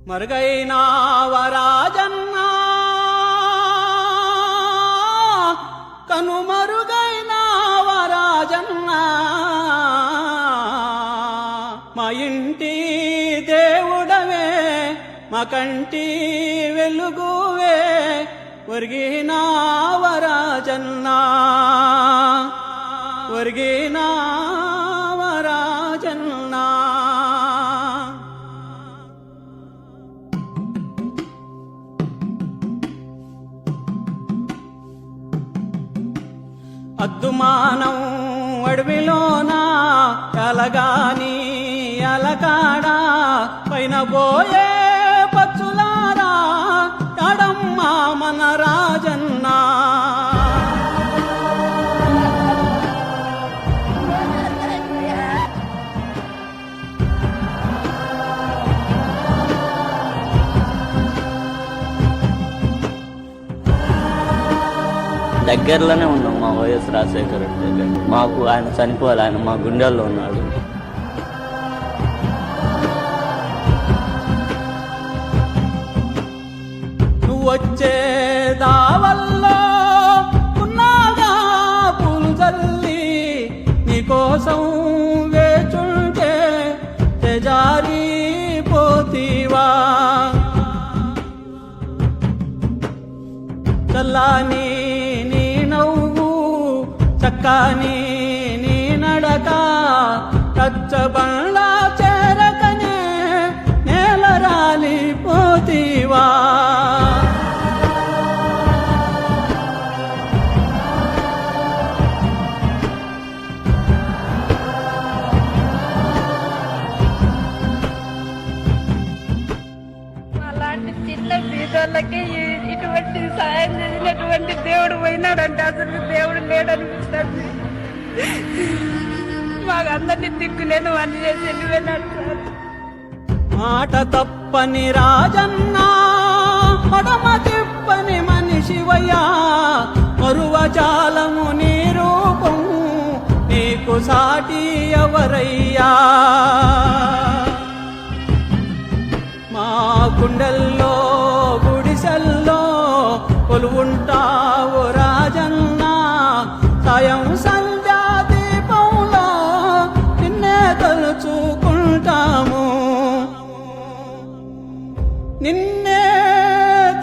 మరుగైనా వరాజన్నా కనుమరుగైన వరాజన్నా మా ఇంటి దేవుడవే మా కంటి వెలుగువే ఒరిగిన వరాజన్నా ఒరిగిన వరాజన్నా అద్దుమానం అడవిలోన కలగాని అలకాడా పైన పోయే పచ్చులారా ఎడమ్మా మన రాజన్నా దగ్గరలోనే ఉన్నాం మా వైఎస్ రాజశేఖర రెడ్డి దగ్గర. మాకు ఆయన చనిపోవాలి, ఆయన మా గుండెల్లో ఉన్నాడు. నువ్వు వచ్చే దావల్లో ఉన్నాగా పూలు చల్లి నీకోసం వేచుంటే తెజారి పోతీవా చల్లాని చక్కాని నీ నడక కచ్చబండ్ల చేరకనే నేల రాలిపోతీవా అలాంటి చిన్న బీదోళ్ళకి ఇటువంటి సాయం చేసినటువంటి దేవుడు పోయినాడంటే అసలు దేవుడు లేడనిపిస్తుంది. మాకు అందరినీ దిక్కులేను అని చేసి వెళ్ళిపోయినాడు సార్. మాట తప్పని రాజన్నా పడమ తిప్పని మనిషివయ్యా మరువజాలము నీ రూపం నీకు సాటి ఎవరయ్యా మా గుండెల్లో గుడిసెల్లో కొలువుంటావు రాజన్నా సాయం సంధ్యా దీపంలో నిన్నే తలుచుకుంటాము నిన్నే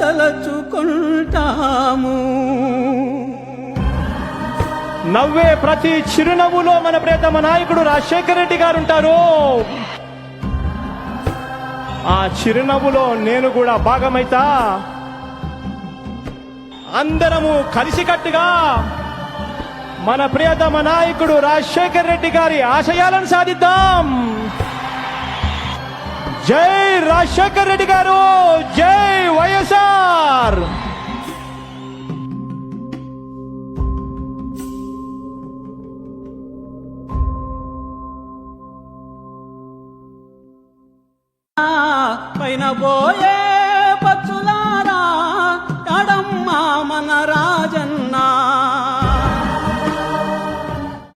తలుచుకుంటాము. నవ్వే ప్రతి చిరునవ్వులో మన ప్రియతమ నాయకుడు రాజశేఖర రెడ్డి గారు ఉంటారు. ఆ చిరునవ్వులో నేను కూడా భాగమైతా. అందరము కలిసికట్టుగా మన ప్రియతమ నాయకుడు రాజశేఖర రెడ్డి గారి ఆశయాలను సాధిద్దాం. జై రాజశేఖర రెడ్డి గారు, జై వైఎస్ఆర్. పైన పోయే